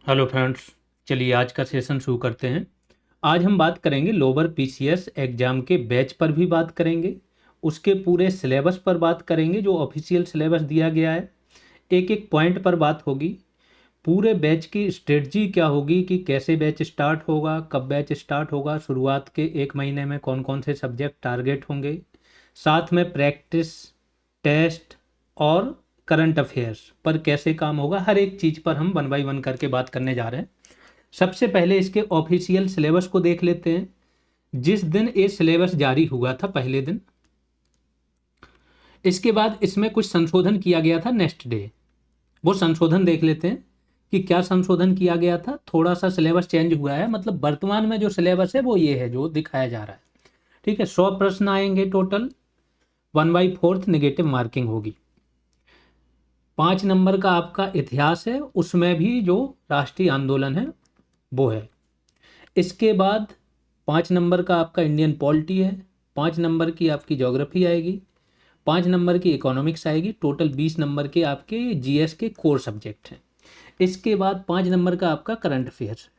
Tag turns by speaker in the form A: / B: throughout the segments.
A: Hello friends. चलिए आज का सेशन शुरू करते हैं। आज हम बात करेंगे लोअर पीसीएस एग्जाम के बैच पर भी बात करेंगे, उसके पूरे सिलेबस पर बात करेंगे जो ऑफिशियल सिलेबस दिया गया है। एक एक पॉइंट पर बात होगी। पूरे बैच की स्ट्रेटजी क्या होगी कि कैसे बैच स्टार्ट होगा, कब बैच स्टार्ट होगा, शुरुआत के एक महीने में कौन कौन से सब्जेक्ट टारगेट होंगे, साथ में प्रैक्टिस टेस्ट और करंट अफेयर्स पर कैसे काम होगा। हर एक चीज़ पर हम वन बाय वन करके बात करने जा रहे हैं। सबसे पहले इसके ऑफिशियल सिलेबस को देख लेते हैं। जिस दिन ये सिलेबस जारी हुआ था पहले दिन, इसके बाद इसमें कुछ संशोधन किया गया था नेक्स्ट डे। वो संशोधन देख लेते हैं कि क्या संशोधन किया गया था। थोड़ा सा सिलेबस चेंज हुआ है, मतलब वर्तमान में जो सिलेबस है वो ये है जो दिखाया जा रहा है। ठीक है, 100 प्रश्न आएंगे टोटल, 1/4 नेगेटिव मार्किंग होगी। 5 नंबर का आपका इतिहास है, उसमें भी जो राष्ट्रीय आंदोलन है वो है। इसके बाद 5 नंबर का आपका इंडियन पॉलिटी है, 5 नंबर की आपकी ज्योग्राफी आएगी, 5 नंबर की इकोनॉमिक्स आएगी। टोटल 20 नंबर के आपके जीएस के कोर सब्जेक्ट हैं। इसके बाद 5 नंबर का आपका करंट अफेयर्स है।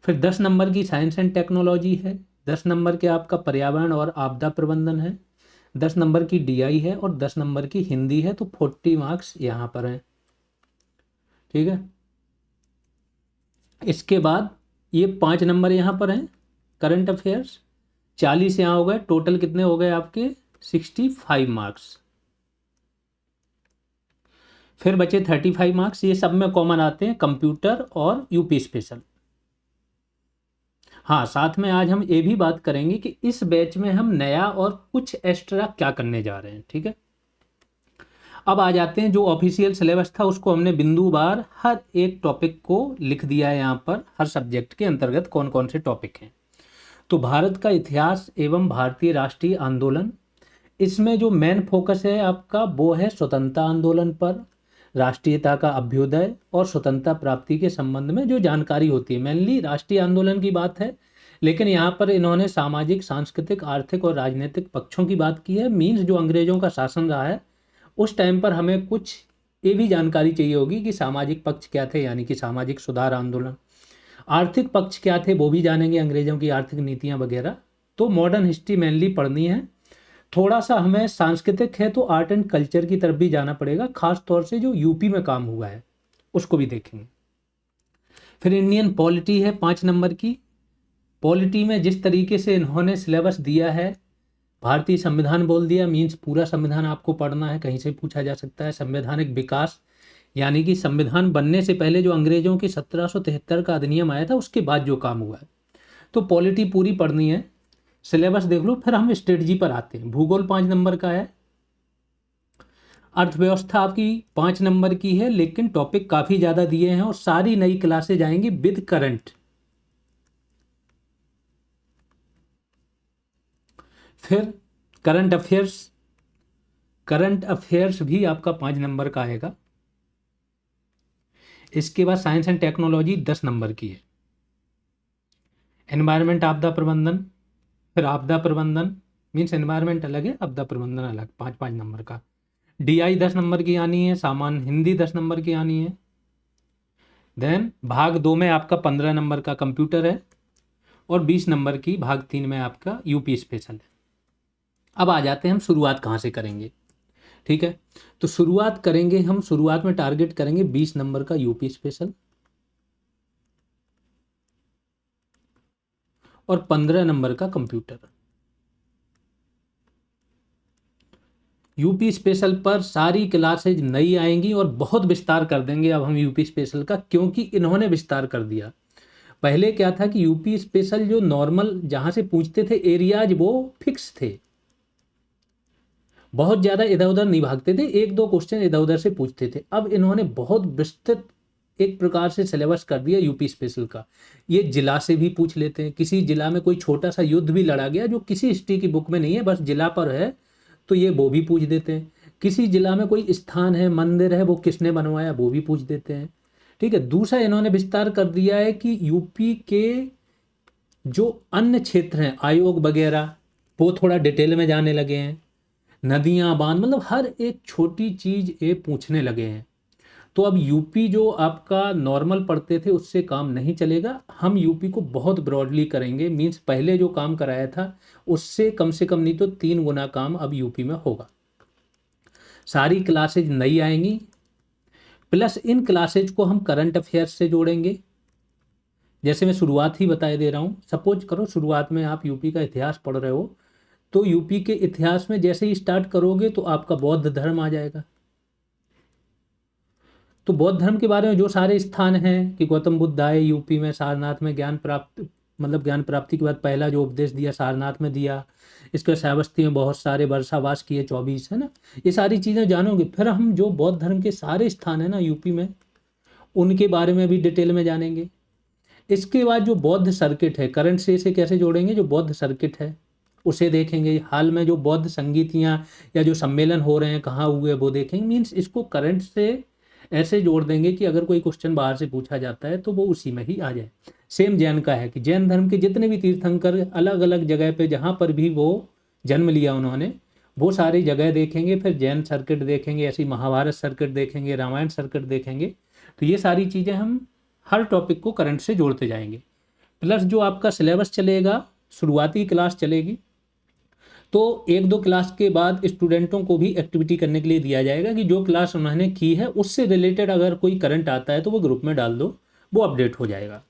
A: फिर 10 नंबर की साइंस एंड टेक्नोलॉजी है, 10 नंबर के आपका पर्यावरण और आपदा प्रबंधन है, 10 नंबर की डीआई है और 10 नंबर की हिंदी है। तो 40 मार्क्स यहाँ पर हैं। ठीक है, इसके बाद ये 5 नंबर यहाँ पर हैं करंट अफेयर्स। 40 यहाँ हो गए, टोटल कितने हो गए आपके 65 मार्क्स। फिर बचे 35 मार्क्स, ये सब में कॉमन आते हैं कंप्यूटर और यूपी स्पेशल। हाँ, साथ में आज हम ये भी बात करेंगे कि इस बैच में हम नया और कुछ एक्स्ट्रा क्या करने जा रहे हैं। ठीक है, अब आ जाते हैं जो ऑफिशियल सिलेबस था उसको हमने बिंदुवार हर एक टॉपिक को लिख दिया है यहाँ पर, हर सब्जेक्ट के अंतर्गत कौन कौन से टॉपिक हैं। तो भारत का इतिहास एवं भारतीय राष्ट्रीय आंदोलन, इसमें जो मेन फोकस है आपका वो है स्वतंत्रता आंदोलन पर, राष्ट्रीयता का अभ्युदय और स्वतंत्रता प्राप्ति के संबंध में जो जानकारी होती है। मेनली राष्ट्रीय आंदोलन की बात है, लेकिन यहाँ पर इन्होंने सामाजिक, सांस्कृतिक, आर्थिक और राजनीतिक पक्षों की बात की है। मीन्स जो अंग्रेजों का शासन रहा है उस टाइम पर हमें कुछ ये भी जानकारी चाहिए होगी कि सामाजिक पक्ष क्या थे, यानी कि सामाजिक सुधार आंदोलन। आर्थिक पक्ष क्या थे वो भी जानेंगे, अंग्रेजों की आर्थिक नीतियाँ वगैरह। तो मॉडर्न हिस्ट्री मेनली पढ़नी है। थोड़ा सा हमें सांस्कृतिक है तो आर्ट एंड कल्चर की तरफ भी जाना पड़ेगा, खास तौर से जो यूपी में काम हुआ है उसको भी देखेंगे। फिर इंडियन पॉलिटी है 5 नंबर की। पॉलिटी में जिस तरीके से इन्होंने सिलेबस दिया है, भारतीय संविधान बोल दिया, मीन्स पूरा संविधान आपको पढ़ना है, कहीं से पूछा जा सकता है। संवैधानिक विकास, यानी कि संविधान बनने से पहले जो अंग्रेजों के 1773 का अधिनियम आया था उसके बाद जो काम हुआ है। तो पॉलिटी पूरी पढ़नी है, सिलेबस देख लो। फिर हम स्ट्रेटजी पर आते हैं। भूगोल 5 नंबर का है। अर्थव्यवस्था आपकी 5 नंबर की है, लेकिन टॉपिक काफ़ी ज़्यादा दिए हैं और सारी नई क्लासेज आएंगी विद करंट। फिर करंट अफेयर्स, करंट अफेयर्स भी आपका 5 नंबर का आएगा। इसके बाद साइंस एंड टेक्नोलॉजी 10 नंबर की है। एनवायरनमेंट, आपदा प्रबंधन, फिर आपदा प्रबंधन मीन्स एनवायरनमेंट अलग है, आपदा प्रबंधन अलग, 5 नंबर का। डीआई 10 नंबर की आनी है, सामान्य हिंदी 10 नंबर की आनी है। देन भाग 2 में आपका 15 नंबर का कंप्यूटर है और 20 नंबर की भाग 3 में आपका यूपी स्पेशल है। अब आ जाते हैं हम शुरुआत कहाँ से करेंगे। ठीक है, तो शुरुआत करेंगे हम, शुरुआत में टारगेट करेंगे 20 नंबर का यूपी स्पेशल और 15 नंबर का कंप्यूटर। यूपी स्पेशल पर सारी क्लासेज नई आएंगी और बहुत विस्तार कर देंगे अब हम यूपी स्पेशल का, क्योंकि इन्होंने विस्तार कर दिया। पहले क्या था कि यूपी स्पेशल जो नॉर्मल जहां से पूछते थे एरियाज वो फिक्स थे, बहुत ज़्यादा इधर उधर नहीं भागते थे, एक दो क्वेश्चन इधर उधर से पूछते थे। अब इन्होंने बहुत विस्तृत एक प्रकार से सिलेबस कर दिया यूपी स्पेशल का। ये जिला से भी पूछ लेते हैं, किसी जिला में कोई छोटा सा युद्ध भी लड़ा गया जो किसी हिस्ट्री की बुक में नहीं है, बस जिला पर है, तो ये वो भी पूछ देते हैं। किसी जिला में कोई स्थान है, मंदिर है, वो किसने बनवाया वो भी पूछ देते हैं। ठीक है, दूसरा इन्होंने विस्तार कर दिया है कि यूपी के जो अन्य क्षेत्र हैं, आयोग वगैरह, वो थोड़ा डिटेल में जाने लगे हैं। नदियाँ, बांध, मतलब हर एक छोटी चीज़ ये पूछने लगे हैं। तो अब यूपी जो आपका नॉर्मल पढ़ते थे उससे काम नहीं चलेगा, हम यूपी को बहुत ब्रॉडली करेंगे। मीन्स पहले जो काम कराया था उससे कम से कम नहीं तो 3 गुना काम अब यूपी में होगा। सारी क्लासेज नई आएंगी, प्लस इन क्लासेज को हम करंट अफेयर्स से जोड़ेंगे। जैसे मैं शुरुआत ही बताए दे रहा हूँ, सपोज करो शुरुआत में आप यूपी का इतिहास पढ़ रहे हो, तो यूपी के इतिहास में जैसे ही स्टार्ट करोगे तो आपका बौद्ध धर्म आ जाएगा। तो बौद्ध धर्म के बारे में जो सारे स्थान हैं कि गौतम बुद्ध आए यूपी में, सारनाथ में ज्ञान प्राप्त मतलब ज्ञान प्राप्ति के बाद पहला जो उपदेश दिया सारनाथ में दिया, इसके श्रावस्ती में बहुत सारे वर्षावास किए 24, है ना, ये सारी चीज़ें जानोगे। फिर हम जो बौद्ध धर्म के सारे स्थान हैं ना यूपी में, उनके बारे में भी डिटेल में जानेंगे। इसके बाद जो बौद्ध सर्किट है, करंट से इसे कैसे जोड़ेंगे, जो बौद्ध सर्किट है उसे देखेंगे। हाल में जो बौद्ध संगीतियाँ या जो सम्मेलन हो रहे हैं कहाँ हुए वो देखेंगे। मीन्स इसको करंट से ऐसे जोड़ देंगे कि अगर कोई क्वेश्चन बाहर से पूछा जाता है तो वो उसी में ही आ जाए। सेम जैन का है कि जैन धर्म के जितने भी तीर्थंकर अलग अलग जगह पे जहाँ पर भी वो जन्म लिया उन्होंने, वो सारी जगह देखेंगे। फिर जैन सर्किट देखेंगे, ऐसी महाभारत सर्किट देखेंगे, रामायण सर्किट देखेंगे। तो ये सारी चीज़ें हम हर टॉपिक को करंट से जोड़ते जाएंगे। प्लस जो आपका सिलेबस चलेगा, शुरुआती क्लास चलेगी, तो 1-2 क्लास के बाद स्टूडेंटों को भी एक्टिविटी करने के लिए दिया जाएगा कि जो क्लास उन्होंने की है उससे रिलेटेड अगर कोई करंट आता है तो वो ग्रुप में डाल दो, वो अपडेट हो जाएगा।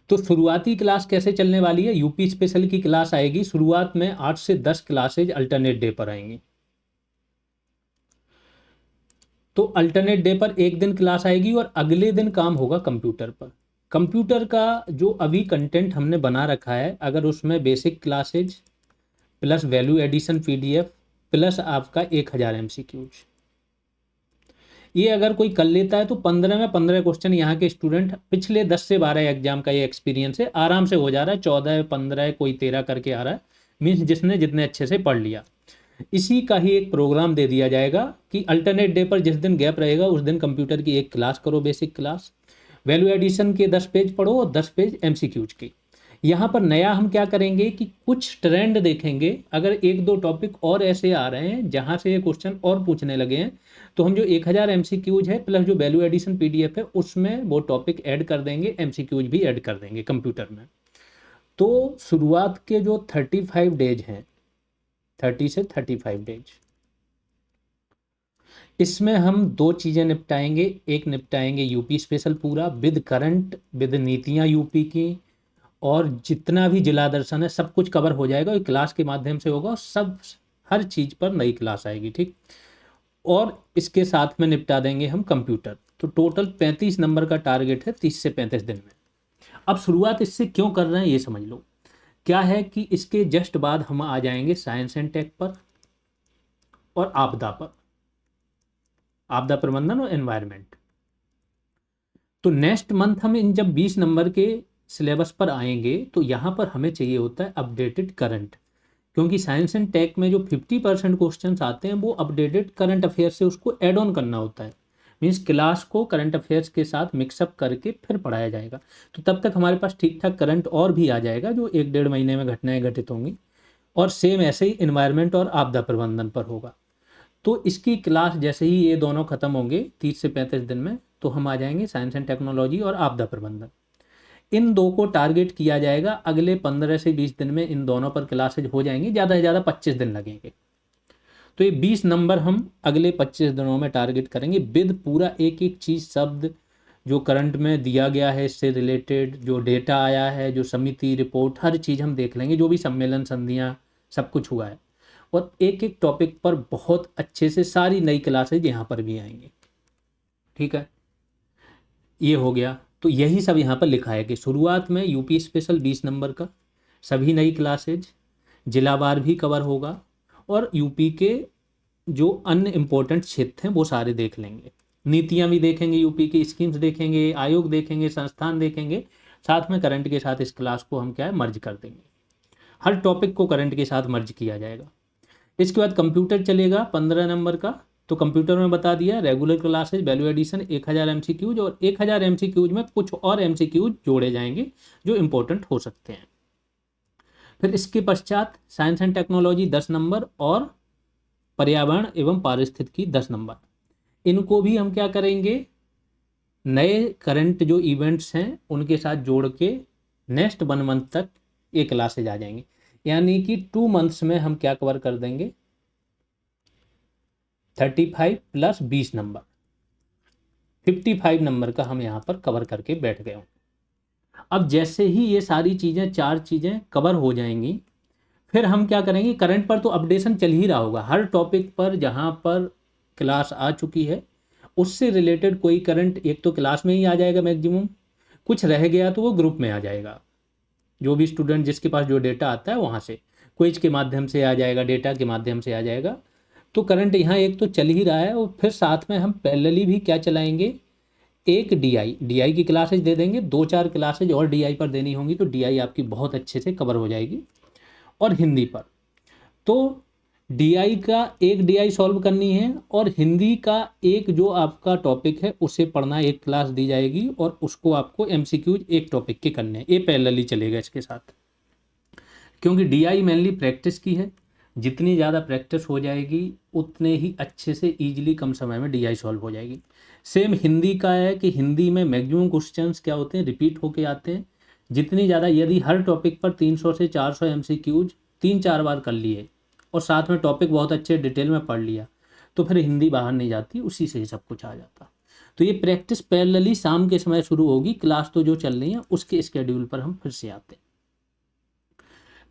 A: तो शुरुआती क्लास कैसे चलने वाली है, यूपी स्पेशल की क्लास आएगी शुरुआत में 8 से 10 क्लासेज अल्टरनेट डे पर आएंगी। तो अल्टरनेट डे पर एक दिन क्लास आएगी और अगले दिन काम होगा कंप्यूटर पर। कंप्यूटर का जो अभी कंटेंट हमने बना रखा है, अगर उसमें basic classes plus value addition PDF plus आपका 1000 एमसीक्यूज, ये अगर कोई कर लेता है तो 15 में 15 क्वेश्चन यहाँ के स्टूडेंट, पिछले 10 से 12 एग्जाम का ये एक्सपीरियंस है, आराम से हो जा रहा है। 14, 15, कोई 13 करके आ रहा है। मीन्स जिसने जितने अच्छे से पढ़ लिया। इसी का ही एक प्रोग्राम दे दिया जाएगा कि अल्टरनेट डे पर जिस दिन गैप रहेगा उस दिन कंप्यूटर की एक क्लास करो, बेसिक क्लास, वैल्यू एडिशन के 10 पेज पढ़ो और 10 पेज एमसीक्यूज के। यहाँ पर नया हम क्या करेंगे कि कुछ ट्रेंड देखेंगे। अगर 1-2 टॉपिक और ऐसे आ रहे हैं जहाँ से ये क्वेश्चन और पूछने लगे हैं, तो हम जो 1000 एमसीक्यूज है प्लस जो वैल्यू एडिशन पीडीएफ है उसमें वो टॉपिक ऐड कर देंगे, एमसीक्यूज भी ऐड कर देंगे कंप्यूटर में। तो शुरुआत के जो 35 डेज हैं, 30 से 35 डेज, इसमें हम 2 चीज़ें निपटाएंगे। एक निपटाएंगे यूपी स्पेशल पूरा विद करंट, विद नीतियाँ यूपी की, और जितना भी जिला दर्शन है सब कुछ कवर हो जाएगा। और क्लास के माध्यम से होगा, सब हर चीज़ पर नई क्लास आएगी, ठीक। और इसके साथ में निपटा देंगे हम कंप्यूटर। तो टोटल 35 नंबर का टारगेट है 30 से 35 दिन में। अब शुरुआत इससे क्यों कर रहे हैं ये समझ लो। क्या है कि इसके जस्ट बाद हम आ जाएंगे साइंस एंड टेक पर और आपदा पर, आपदा प्रबंधन और एनवायरनमेंट। तो नेक्स्ट मंथ हम इन जब 20 नंबर के सिलेबस पर आएंगे तो यहाँ पर हमें चाहिए होता है अपडेटेड करंट, क्योंकि साइंस एंड टेक में जो 50% क्वेश्चंस आते हैं वो अपडेटेड करंट अफेयर से उसको ऐड ऑन करना होता है। मीन्स क्लास को करंट अफेयर्स के साथ मिक्सअप करके फिर पढ़ाया जाएगा। तो तब तक हमारे पास ठीक ठाक करंट और भी आ जाएगा जो 1-1.5 महीने में घटनाएं घटित होंगी। और सेम ऐसे ही इन्वायरमेंट और आपदा प्रबंधन पर होगा। तो इसकी क्लास जैसे ही ये दोनों खत्म होंगे 30 से 35 दिन में, तो हम आ जाएंगे साइंस एंड टेक्नोलॉजी और आपदा प्रबंधन। इन 2 को टारगेट किया जाएगा। अगले 15 से 20 दिन में इन दोनों पर क्लासेज हो जाएंगी, ज़्यादा से ज़्यादा 25 दिन लगेंगे। तो ये 20 नंबर हम अगले 25 दिनों में टारगेट करेंगे विद पूरा एक एक चीज़, शब्द जो करंट में दिया गया है इससे रिलेटेड, जो डेटा आया है, जो समिति रिपोर्ट, हर चीज़ हम देख लेंगे, जो भी सम्मेलन संधियाँ सब कुछ हुआ है। और एक एक टॉपिक पर बहुत अच्छे से सारी नई क्लासेज यहाँ पर भी आएंगी, ठीक है। ये हो गया। तो यही सब यहाँ पर लिखा है कि शुरुआत में यूपी स्पेशल 20 नंबर का, सभी नई क्लासेज, जिलावार भी कवर होगा, और यूपी के जो अन्य इम्पोर्टेंट क्षेत्र हैं वो सारे देख लेंगे। नीतियाँ भी देखेंगे, यूपी की स्कीम्स देखेंगे, आयोग देखेंगे, संस्थान देखेंगे। साथ में करंट के साथ इस क्लास को हम क्या है मर्ज कर देंगे। हर टॉपिक को करंट के साथ मर्ज किया जाएगा। इसके बाद कंप्यूटर चलेगा 15 नंबर का। तो कंप्यूटर में बता दिया regular classes, value addition, 1000 MCQs, और 1000 एमसीक्यूज में कुछ और एमसीक्यूज जोड़े जाएंगे जो इंपॉर्टेंट हो सकते हैं। फिर इसके पश्चात साइंस एंड टेक्नोलॉजी 10 नंबर और पर्यावरण एवं पारिस्थितिकी 10 नंबर। इनको भी हम क्या करेंगे, नए करंट जो इवेंट्स हैं उनके साथ जोड़ के नेक्स्ट 1 मंथ तक ये क्लासेज आ जाएंगी। यानी कि 2 मंथ्स में हम क्या कवर कर देंगे, 35 प्लस 20 नंबर, 55 नंबर का हम यहाँ पर कवर करके बैठ गए हों। अब जैसे ही ये सारी चीज़ें, 4 चीज़ें कवर हो जाएंगी, फिर हम क्या करेंगे, करंट पर तो अपडेशन चल ही रहा होगा। हर टॉपिक पर जहाँ पर क्लास आ चुकी है उससे रिलेटेड कोई करंट एक तो क्लास में ही आ जाएगा मैक्सिमम, कुछ रह गया तो वो ग्रुप में आ जाएगा। जो भी स्टूडेंट जिसके पास जो डेटा आता है वहाँ से क्विज के माध्यम से आ जाएगा, डेटा के माध्यम से आ जाएगा। तो करंट यहाँ एक तो चल ही रहा है, और फिर साथ में हम पैरेलली भी क्या चलाएंगे, एक डीआई की क्लासेज दे देंगे, 2-4 क्लासेज और डीआई पर देनी होंगी, तो डीआई आपकी बहुत अच्छे से कवर हो जाएगी। और हिंदी पर तो डीआई का एक डीआई सॉल्व करनी है, और हिंदी का एक जो आपका टॉपिक है उसे पढ़ना, एक क्लास दी जाएगी, और उसको आपको एमसीक्यूज एक टॉपिक के करने हैं। ये पैरेलली चलेगा इसके साथ, क्योंकि डीआई मेनली प्रैक्टिस की है। जितनी ज़्यादा प्रैक्टिस हो जाएगी उतने ही अच्छे से ईजिली कम समय में डीआई सॉल्व हो जाएगी। सेम हिंदी का है कि हिंदी में मैक्सिमम क्वेश्चंस क्या होते हैं, रिपीट होके आते हैं। जितनी ज़्यादा, यदि हर टॉपिक पर 300 से 400 एमसीक्यूज 3-4 बार कर लिए और साथ में टॉपिक बहुत अच्छे डिटेल में पढ़ लिया, तो फिर हिंदी बाहर नहीं जाती, उसी से ही सब कुछ आ जाता। तो ये प्रैक्टिस पैरेलली शाम के समय शुरू होगी, क्लास तो जो चल रही है उसके स्केड्यूल पर हम फिर से आते हैं।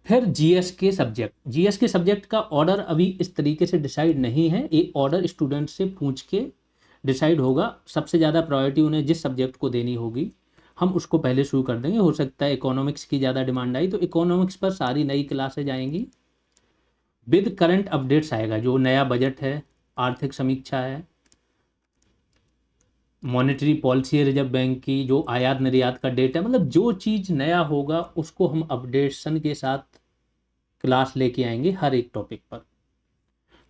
A: फिर जीएस के सब्जेक्ट का ऑर्डर अभी इस तरीके से डिसाइड नहीं है, ये ऑर्डर स्टूडेंट से पूछ के डिसाइड होगा। सबसे ज़्यादा प्रायोरिटी उन्हें जिस सब्जेक्ट को देनी होगी हम उसको पहले शुरू कर देंगे। हो सकता है इकोनॉमिक्स की ज़्यादा डिमांड आई तो इकोनॉमिक्स पर सारी नई क्लासेज आएंगी, विद करंट अपडेट्स आएगा। जो नया बजट है, आर्थिक समीक्षा है, मॉनेटरी पॉलिसी है रिजर्व बैंक की, जो आयात निर्यात का डेटा, मतलब जो चीज़ नया होगा उसको हम अपडेशन के साथ क्लास लेके आएंगे हर एक टॉपिक पर।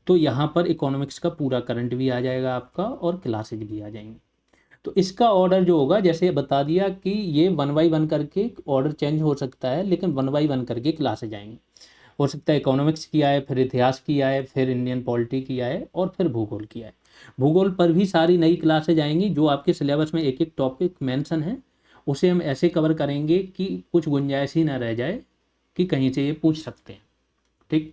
A: तो यहाँ पर इकोनॉमिक्स का पूरा करंट भी आ जाएगा आपका और क्लासेज भी आ जाएंगी। तो इसका ऑर्डर जो होगा, जैसे बता दिया कि ये 1 बाई 1 करके ऑर्डर चेंज हो सकता है, लेकिन 1 बाई 1 करके क्लासेज आएंगी। हो सकता है इकोनॉमिक्स की आए, फिर इतिहास की आए, फिर इंडियन पॉलिटी की आए, और फिर भूगोल की आए। भूगोल पर भी सारी नई क्लासेज आएंगी। जो आपके सिलेबस में एक एक टॉपिक मेंशन है उसे हम ऐसे कवर करेंगे कि कुछ गुंजाइश ही ना रह जाए कि कहीं से ये पूछ सकते हैं। ठीक,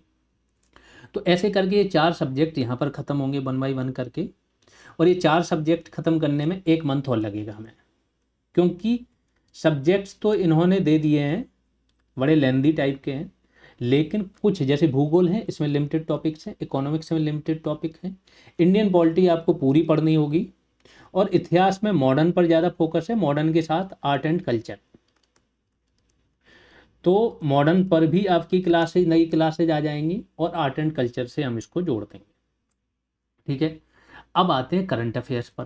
A: तो ऐसे करके ये 4 सब्जेक्ट यहाँ पर ख़त्म होंगे 1 बाई 1 करके। और ये 4 सब्जेक्ट ख़त्म करने में 1 मंथ और लगेगा हमें, क्योंकि सब्जेक्ट्स तो इन्होंने दे दिए हैं, बड़े लेंदी टाइप के हैं, लेकिन कुछ जैसे भूगोल है इसमें लिमिटेड टॉपिक्स हैं, इकोनॉमिक्स में लिमिटेड टॉपिक हैं, इंडियन पॉलिटी आपको पूरी पढ़नी होगी, और इतिहास में मॉडर्न पर ज़्यादा फोकस है, मॉडर्न के साथ आर्ट एंड कल्चर। तो मॉडर्न पर भी आपकी क्लासेज, नई क्लासेज आ जाएंगी, और आर्ट एंड कल्चर से हम इसको जोड़ देंगे। ठीक है, अब आते हैं करंट अफेयर्स पर।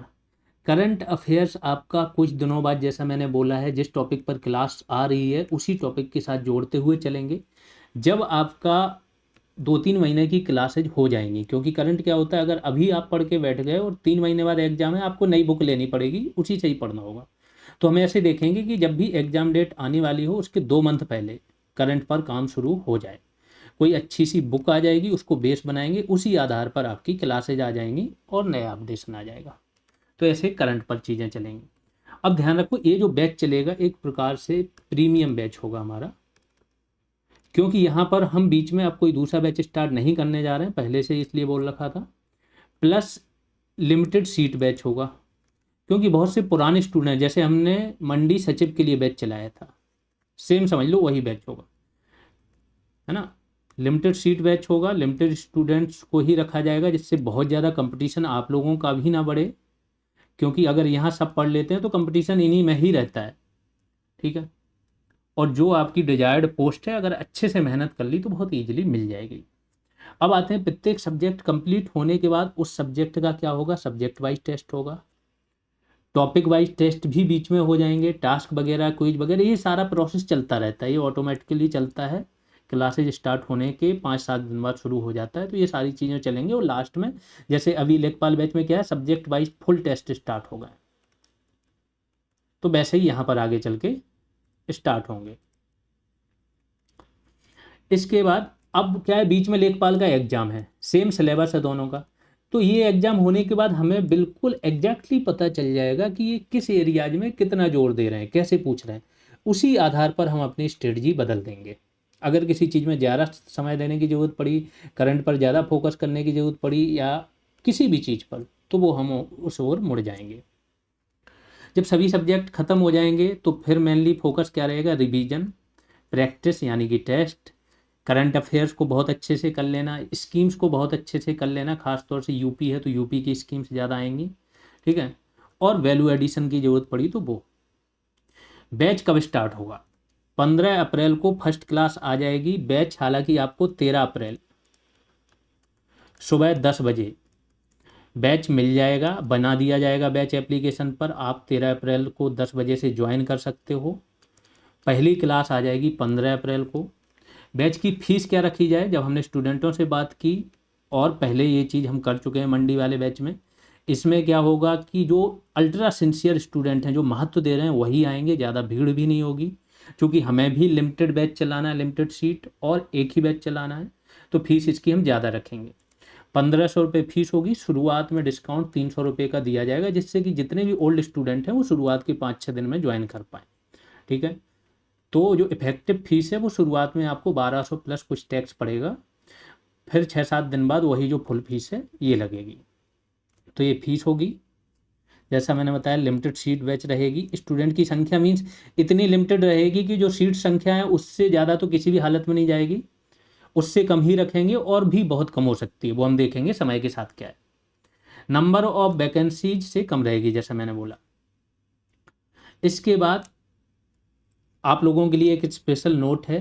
A: करंट अफेयर्स आपका कुछ दिनों बाद, जैसा मैंने बोला है, जिस टॉपिक पर क्लास आ रही है उसी टॉपिक के साथ जोड़ते हुए चलेंगे। जब आपका 2-3 महीने की क्लासेज हो जाएंगी, क्योंकि करंट क्या होता है, अगर अभी आप पढ़ के बैठ गए और 3 महीने बाद एग्जाम है, आपको नई बुक लेनी पड़ेगी, उसी से ही पढ़ना होगा। तो हम ऐसे देखेंगे कि जब भी एग्जाम डेट आने वाली हो उसके 2 मंथ पहले करंट पर काम शुरू हो जाए। कोई अच्छी सी बुक आ जाएगी, उसको बेस बनाएंगे, उसी आधार पर आपकी क्लासेज आ जाएंगी और नया अपडेशन आ जाएगा। तो ऐसे करंट पर चीज़ें चलेंगी। अब ध्यान रखो, ये जो बैच चलेगा एक प्रकार से प्रीमियम बैच होगा हमारा, क्योंकि यहाँ पर हम बीच में अब कोई दूसरा बैच स्टार्ट नहीं करने जा रहे हैं, पहले से इसलिए बोल रखा था। प्लस लिमिटेड सीट बैच होगा, क्योंकि बहुत से पुराने स्टूडेंट, जैसे हमने मंडी सचिव के लिए बैच चलाया था, सेम समझ लो वही बैच होगा, है ना। लिमिटेड सीट बैच होगा, लिमिटेड स्टूडेंट्स को ही रखा जाएगा, जिससे बहुत ज़्यादा कंपटीशन आप लोगों का भी ना बढ़े, क्योंकि अगर यहाँ सब पढ़ लेते हैं तो कंपटीशन इन्हीं में ही रहता है। ठीक है, और जो आपकी डिजायर्ड पोस्ट है अगर अच्छे से मेहनत कर ली तो बहुत ईजिली मिल जाएगी। अब आते हैं, प्रत्येक सब्जेक्ट कंप्लीट होने के बाद उस सब्जेक्ट का क्या होगा, सब्जेक्ट वाइज टेस्ट होगा, टॉपिक वाइज टेस्ट भी बीच में हो जाएंगे, टास्क वगैरह, क्विज वगैरह, ये सारा प्रोसेस चलता रहता है, ये ऑटोमेटिकली चलता है। क्लासेज स्टार्ट होने के 5-7 दिन बाद शुरू हो जाता है, तो ये सारी चीज़ें चलेंगी। और लास्ट में, जैसे अभी लेखपाल बैच में क्या है, subject wise full test start हो गए, तो वैसे ही यहाँ पर आगे चल के स्टार्ट होंगे। इसके बाद अब क्या है, बीच में लेखपाल का एग्जाम है, सेम सिलेबस है दोनों का। तो ये एग्जाम होने के बाद हमें बिल्कुल एग्जैक्टली पता चल जाएगा कि ये किस एरियाज में कितना जोर दे रहे हैं, कैसे पूछ रहे हैं। उसी आधार पर हम अपनी स्ट्रेटजी बदल देंगे। अगर किसी चीज़ में ज़्यादा समय देने की ज़रूरत पड़ी, करंट पर ज़्यादा फोकस करने की ज़रूरत पड़ी, या किसी भी चीज़ पर, तो वो हम उस ओर मुड़ जाएंगे। जब सभी सब्जेक्ट खत्म हो जाएंगे तो फिर मेनली फोकस क्या रहेगा, रिवीजन, प्रैक्टिस यानी कि टेस्ट, करंट अफेयर्स को बहुत अच्छे से कर लेना, स्कीम्स को बहुत अच्छे से कर लेना, खासतौर से यूपी है तो यूपी की स्कीम्स ज़्यादा आएंगी, ठीक है। और वैल्यू एडिशन की ज़रूरत पड़ी तो वो। बैच कब स्टार्ट होगा? 15 अप्रैल को फर्स्ट क्लास आ जाएगी। बैच हालांकि आपको 13 अप्रैल सुबह 10 बजे बैच मिल जाएगा, बना दिया जाएगा बैच एप्लीकेशन पर। आप 13 अप्रैल को 10 बजे से ज्वाइन कर सकते हो। पहली क्लास आ जाएगी 15 अप्रैल को। बैच की फ़ीस क्या रखी जाए? जब हमने स्टूडेंटों से बात की, और पहले ये चीज़ हम कर चुके हैं मंडी वाले बैच में, इसमें क्या होगा कि जो अल्ट्रा सिंसियर स्टूडेंट हैं, जो महत्व दे रहे हैं, वही आएंगे, ज़्यादा भीड़ भी नहीं होगी। क्योंकि हमें भी लिमिटेड बैच चलाना है, लिमिटेड सीट, और एक ही बैच चलाना है, तो फीस इसकी हम ज़्यादा रखेंगे। 1500 रुपये फीस होगी। शुरुआत में डिस्काउंट 300 रुपये का दिया जाएगा, जिससे कि जितने भी ओल्ड स्टूडेंट हैं वो शुरुआत के 5-6 दिन में ज्वाइन कर पाएँ, ठीक है। तो जो इफेक्टिव फीस है वो शुरुआत में आपको 1200 प्लस कुछ टैक्स पड़ेगा, फिर 6-7 दिन बाद वही जो फुल फीस है ये लगेगी। तो ये फीस होगी। जैसा मैंने बताया, लिमिटेड सीट बैच रहेगी। स्टूडेंट की संख्या मीन्स इतनी लिमिटेड रहेगी कि जो सीट संख्या है उससे ज़्यादा तो किसी भी हालत में नहीं जाएगी, उससे कम ही रखेंगे, और भी बहुत कम हो सकती है, वो हम देखेंगे समय के साथ क्या है। नंबर ऑफ वैकेंसीज से कम रहेगी, जैसा मैंने बोला। इसके बाद आप लोगों के लिए एक स्पेशल नोट है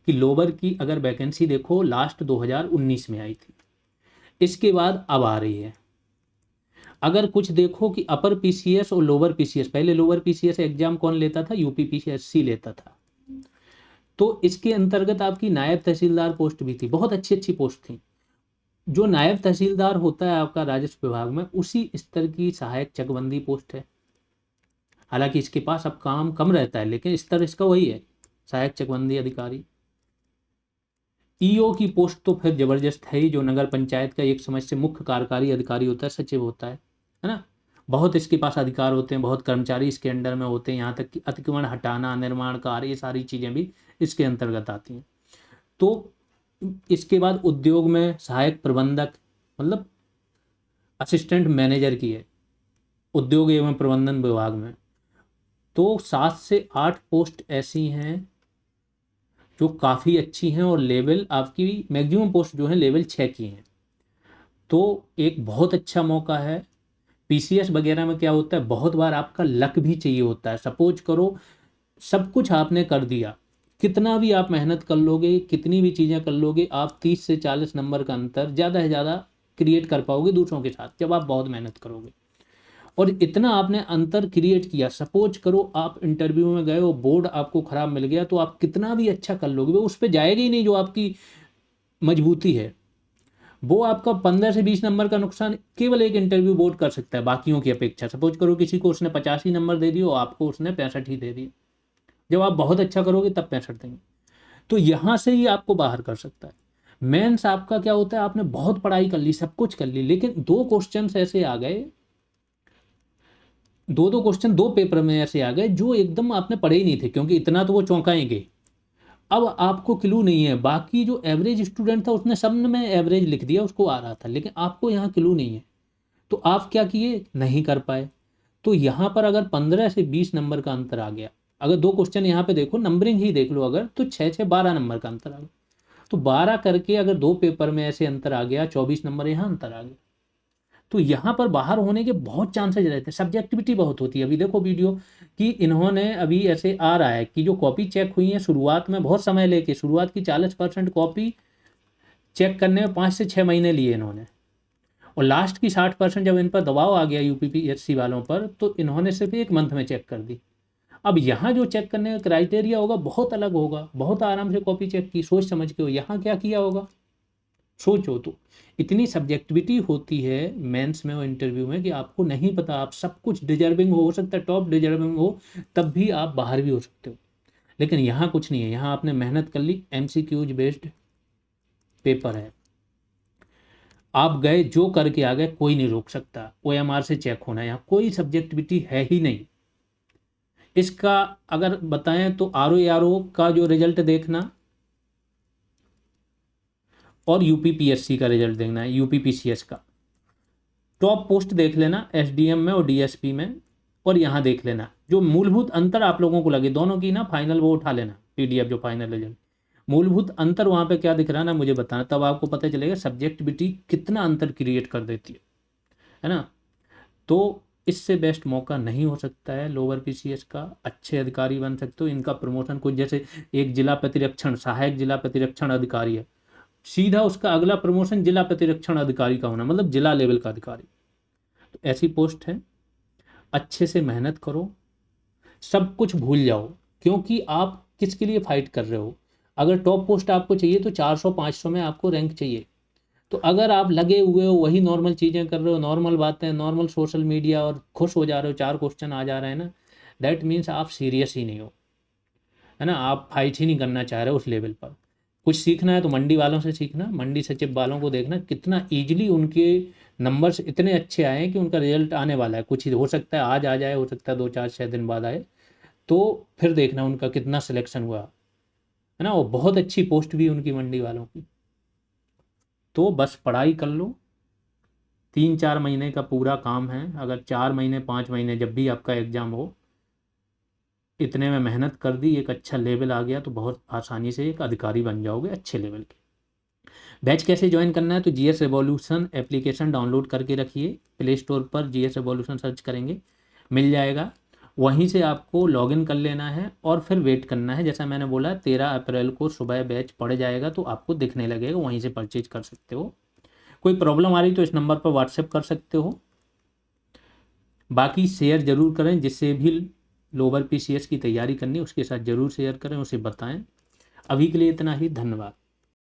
A: कि लोअर की अगर वैकेंसी देखो, लास्ट 2019 में आई थी, इसके बाद अब आ रही है। अगर कुछ देखो कि अपर पीसीएस और लोअर पीसीएस, पहले लोअर पीसीएस एग्जाम कौन लेता था? यूपी पीसीएससी लेता था। तो इसके अंतर्गत आपकी नायब तहसीलदार पोस्ट भी थी, बहुत अच्छी अच्छी पोस्ट थी। जो नायब तहसीलदार होता है आपका राजस्व विभाग में, उसी स्तर की सहायक चकबंदी पोस्ट है। हालांकि इसके पास अब काम कम रहता है, लेकिन स्तर इसका वही है, सहायक चकबंदी अधिकारी। ईओ की पोस्ट तो फिर जबरदस्त है ही, जो नगर पंचायत का एक समझ से मुख्य कार्यकारी अधिकारी होता है, सचिव होता है ना। बहुत इसके पास अधिकार होते हैं, बहुत कर्मचारी इसके अंडर में होते हैं, यहाँ तक कि अतिक्रमण हटाना, निर्माण कार्य, ये सारी चीज़ें भी इसके अंतर्गत आती हैं। तो इसके बाद उद्योग में सहायक प्रबंधक, मतलब असिस्टेंट मैनेजर की है उद्योग एवं प्रबंधन विभाग में। तो 7 से 8 पोस्ट ऐसी हैं जो काफ़ी अच्छी हैं, और लेवल आपकी मैक्सिमम पोस्ट जो है लेवल 6 की हैं। तो एक बहुत अच्छा मौका है। पीसीएस वगैरह में क्या होता है, बहुत बार आपका लक भी चाहिए होता है। सपोज करो सब कुछ आपने कर दिया, कितना भी आप मेहनत कर लोगे, कितनी भी चीज़ें कर लोगे, आप 30 से 40 नंबर का अंतर ज़्यादा से ज़्यादा क्रिएट कर पाओगे दूसरों के साथ, जब आप बहुत मेहनत करोगे। और इतना आपने अंतर क्रिएट किया, सपोज करो आप इंटरव्यू में गए हो, बोर्ड आपको ख़राब मिल गया, तो आप कितना भी अच्छा कर लोगे, वो उस पर जाएगा ही नहीं जो आपकी मजबूती है। वो आपका 15 से 20 नंबर का नुकसान केवल एक इंटरव्यू बोर्ड कर सकता है बाकियों की अपेक्षा। सपोज करो किसी को उसने 85 नंबर दे दिए, आपको उसने 65 ही दे दिए। जब आप बहुत अच्छा करोगे तब 65 देंगे। तो यहाँ से ही आपको बाहर कर सकता है। मेंस आपका क्या होता है, आपने बहुत पढ़ाई कर ली, सब कुछ कर ली, लेकिन दो क्वेश्चन ऐसे आ गए, दो क्वेश्चन दो पेपर में ऐसे आ गए जो एकदम आपने पढ़े ही नहीं थे, क्योंकि इतना तो वो चौंकाएंगे। अब आपको क्लू नहीं है। बाकी जो एवरेज स्टूडेंट था उसने सब में एवरेज लिख दिया, उसको आ रहा था, लेकिन आपको यहाँ क्लू नहीं है। तो आप क्या किए, नहीं कर पाए। तो यहाँ पर अगर 15 से 20 नंबर का अंतर आ गया, अगर दो क्वेश्चन यहाँ पे देखो, नंबरिंग ही देख लो, अगर तो 6-6-12 नंबर का अंतर आ गया। तो 12 करके अगर दो पेपर में ऐसे अंतर आ गया, 24 नंबर यहाँ अंतर आ गया, तो यहाँ पर बाहर होने के बहुत चांसेज रहते हैं। सब्जेक्टिविटी बहुत होती है। अभी देखो वीडियो कि इन्होंने अभी ऐसे आ रहा है कि जो कॉपी चेक हुई है शुरुआत में, बहुत समय लेके, शुरुआत की 40% कॉपी चेक करने में 5 से 6 महीने लिए इन्होंने, और लास्ट की 60% जब इन पर दबाव आ गया यूपीपीएससी वालों पर, तो इन्होंने सिर्फ 1 मंथ में चेक कर दी। अब यहाँ जो चेक करने का क्राइटेरिया होगा बहुत अलग होगा। बहुत आराम से कॉपी चेक की, सोच समझ के हो, यहाँ क्या किया होगा सोचो। तो इतनी सब्जेक्टिविटी होती है मेंस में और इंटरव्यू में कि आपको नहीं पता, आप सब कुछ डिजर्विंग हो सकता है, टॉप डिजर्विंग हो, तब भी आप बाहर भी हो सकते हो। लेकिन यहाँ कुछ नहीं है, यहाँ आपने मेहनत कर ली, एमसीक्यूज बेस्ड पेपर है। आप गए जो करके आ गए, कोई नहीं रोक सकता। OMR से चेक होना है, यहाँ कोई सब्जेक्टिविटी है ही नहीं। इसका अगर बताएं तो RO का जो रिजल्ट देखना और UPPSC का रिजल्ट देखना है, UPPCS का टॉप पोस्ट देख लेना SDM में और DSP में, और यहाँ देख लेना जो मूलभूत अंतर आप लोगों को लगे दोनों की ना, फाइनल वो उठा लेना PDF जो फाइनल रिजल्ट, मूलभूत अंतर वहाँ पे क्या दिख रहा है ना मुझे बताना, तब आपको पता चलेगा सब्जेक्टिविटी कितना अंतर क्रिएट कर देती है ना। तो इससे बेस्ट मौका नहीं हो सकता है लोअर PCS का, अच्छे अधिकारी बन सकते हो। इनका प्रमोशन कुछ जैसे एक जिला प्रतिरक्षण सहायक जिला प्रतिरक्षण अधिकारी है, सीधा उसका अगला प्रमोशन जिला प्रतिरक्षण अधिकारी का होना, मतलब जिला लेवल का अधिकारी। तो ऐसी पोस्ट है, अच्छे से मेहनत करो, सब कुछ भूल जाओ, क्योंकि आप किसके लिए फाइट कर रहे हो। अगर टॉप पोस्ट आपको चाहिए तो 400-500 में आपको रैंक चाहिए। तो अगर आप लगे हुए हो वही नॉर्मल चीज़ें कर रहे हो, नॉर्मल बातें, नॉर्मल सोशल मीडिया, और खुश हो जा रहे हो 4 क्वेश्चन आ जा रहे हैं ना, दैट मीन्स आप सीरियस ही नहीं हो, है ना। आप फाइट ही नहीं करना चाह रहे हो उस लेवल पर। कुछ सीखना है तो मंडी वालों से सीखना, मंडी सचिव वालों को देखना कितना ईजिली उनके नंबर्स इतने अच्छे आए हैं कि उनका रिजल्ट आने वाला है। कुछ ही हो सकता है आज आ जाए, हो सकता है 2-4-6 दिन बाद आए, तो फिर देखना उनका कितना सिलेक्शन हुआ, है ना। वो बहुत अच्छी पोस्ट भी उनकी मंडी वालों की। तो बस पढ़ाई कर लो, 3-4 महीने का पूरा काम है। अगर 4 महीने 5 महीने जब भी आपका एग्ज़ाम हो, इतने में मेहनत कर दी, एक अच्छा लेवल आ गया तो बहुत आसानी से एक अधिकारी बन जाओगे अच्छे लेवल के। बैच कैसे ज्वाइन करना है, तो GS रेवोल्यूशन एप्लीकेशन डाउनलोड करके रखिए, प्ले स्टोर पर GS रेवोल्यूशन सर्च करेंगे मिल जाएगा, वहीं से आपको लॉगिन कर लेना है और फिर वेट करना है। जैसा मैंने बोला 13 अप्रैल को सुबह बैच पड़ जाएगा तो आपको दिखने लगेगा, वहीं से परचेज कर सकते हो। कोई प्रॉब्लम आ रही तो इस नंबर पर व्हाट्सएप कर सकते हो। बाकी शेयर ज़रूर करें, जिससे भी लोअर PCS की तैयारी करनी उसके साथ ज़रूर शेयर करें, उसे बताएं। अभी के लिए इतना ही, धन्यवाद।